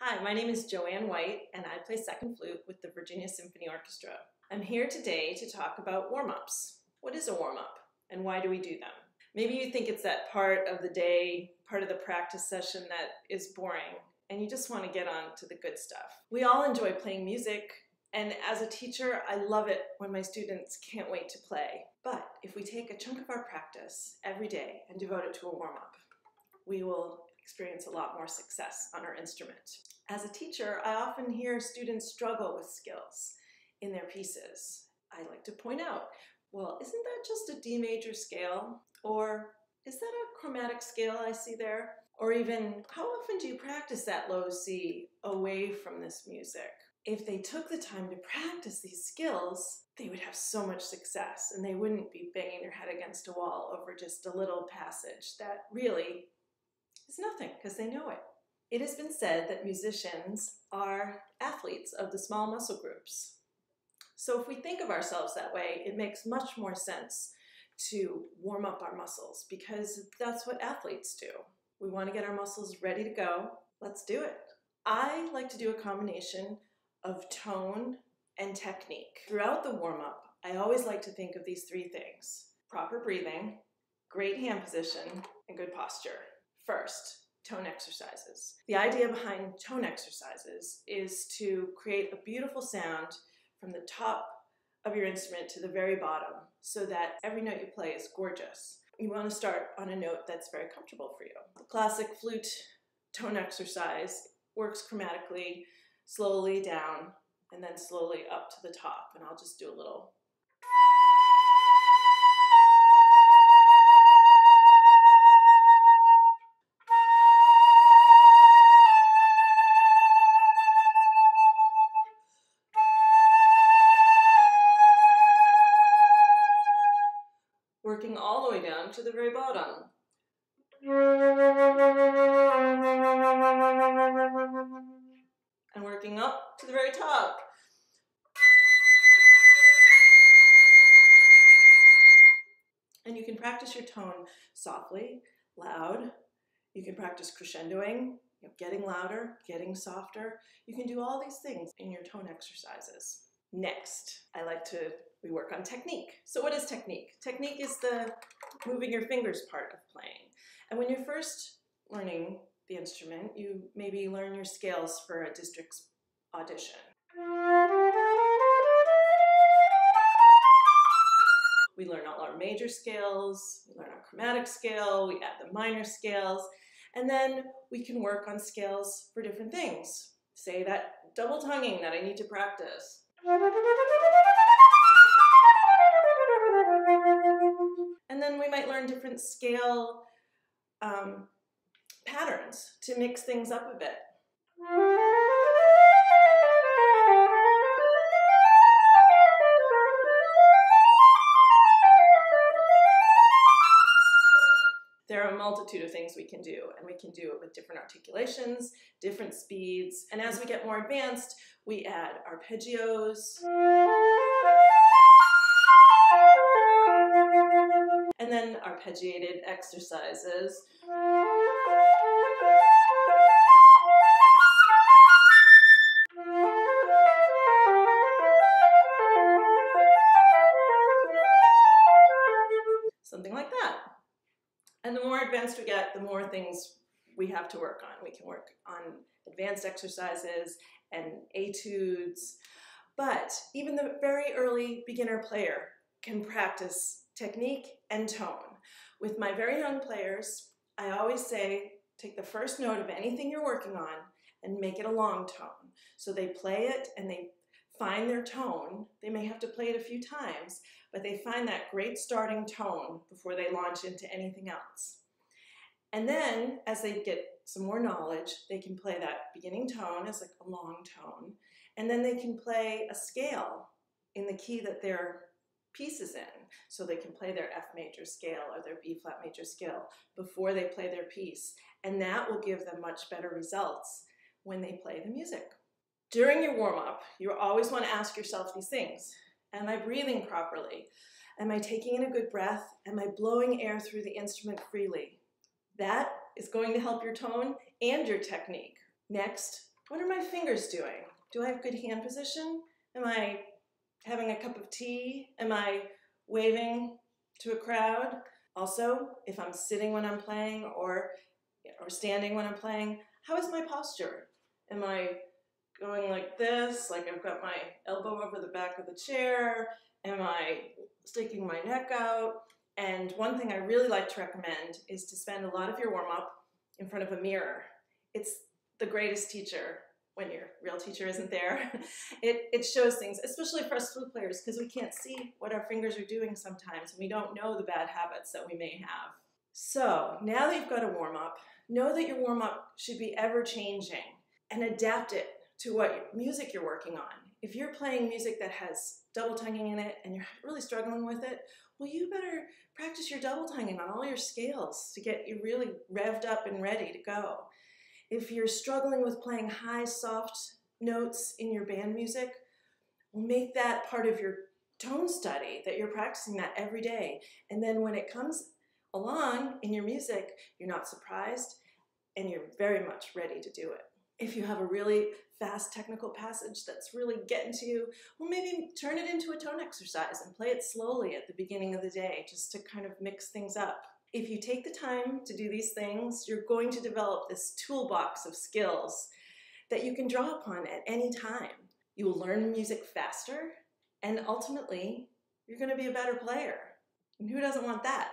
Hi, my name is Joanne White, and I play second flute with the Virginia Symphony Orchestra. I'm here today to talk about warm-ups. What is a warm-up, and why do we do them? Maybe you think it's that part of the day, part of the practice session that is boring, and you just want to get on to the good stuff. We all enjoy playing music, and as a teacher, I love it when my students can't wait to play. But if we take a chunk of our practice every day and devote it to a warm-up, we will experience a lot more success on our instrument. As a teacher, I often hear students struggle with skills in their pieces. I like to point out, well, isn't that just a D major scale? Or is that a chromatic scale I see there? Or even, how often do you practice that low C away from this music? If they took the time to practice these skills, they would have so much success and they wouldn't be banging their head against a wall over just a little passage that really is nothing because they know it. It has been said that musicians are athletes of the small muscle groups. So if we think of ourselves that way, it makes much more sense to warm up our muscles because that's what athletes do. We want to get our muscles ready to go. Let's do it. I like to do a combination of tone and technique. Throughout the warm-up, I always like to think of these three things: proper breathing, great hand position, and good posture. First, tone exercises. The idea behind tone exercises is to create a beautiful sound from the top of your instrument to the very bottom so that every note you play is gorgeous. You want to start on a note that's very comfortable for you. The classic flute tone exercise works chromatically, slowly down and then slowly up to the top. And I'll just do a little. Working all the way down to the very bottom. And working up to the very top. And you can practice your tone softly, loud. You can practice crescendoing, getting louder, getting softer. You can do all these things in your tone exercises. Next, we work on technique. So what is technique? Technique is the moving your fingers part of playing. And when you're first learning the instrument, you maybe learn your scales for a district's audition. We learn all our major scales, we learn our chromatic scale, we add the minor scales, and then we can work on scales for different things. Say that double tonguing that I need to practice. And then we might learn different scale patterns to mix things up a bit. There are a multitude of things we can do, and we can do it with different articulations, different speeds, and as we get more advanced, we add arpeggios, and then arpeggiated exercises. Something like that. And the more advanced we get, the more things we have to work on. We can work on advanced exercises and etudes, but even the very early beginner player can practice technique and tone. With my very young players, I always say, take the first note of anything you're working on and make it a long tone. So they play it and they find their tone. They may have to play it a few times, but they find that great starting tone before they launch into anything else. And then, as they get some more knowledge, they can play that beginning tone as like a long tone, and then they can play a scale in the key that their piece is in. So they can play their F major scale or their B flat major scale before they play their piece, and that will give them much better results when they play the music. During your warm-up, you always want to ask yourself these things. Am I breathing properly? Am I taking in a good breath? Am I blowing air through the instrument freely? That is going to help your tone and your technique. Next, What are my fingers doing? Do I have good hand position? Am I having a cup of tea? Am I waving to a crowd? Also, if I'm sitting when I'm playing or standing when I'm playing, how is my posture? Am I going like this, like I've got my elbow over the back of the chair? Am I sticking my neck out? And one thing I really like to recommend is to spend a lot of your warm-up in front of a mirror. It's the greatest teacher when your real teacher isn't there. It shows things, especially for us flute players, because we can't see what our fingers are doing sometimes, and we don't know the bad habits that we may have. So now that you've got a warm-up, know that your warm-up should be ever-changing and adapt it to what music you're working on. If you're playing music that has double tonguing in it and you're really struggling with it, well, you better practice your double tonguing on all your scales to get you really revved up and ready to go. If you're struggling with playing high, soft notes in your band music, well, make that part of your tone study, that you're practicing that every day. And then when it comes along in your music, you're not surprised and you're very much ready to do it. If you have a really fast technical passage that's really getting to you, well, maybe turn it into a tone exercise and play it slowly at the beginning of the day just to kind of mix things up. If you take the time to do these things, you're going to develop this toolbox of skills that you can draw upon at any time. You will learn music faster, and ultimately, you're going to be a better player. And who doesn't want that?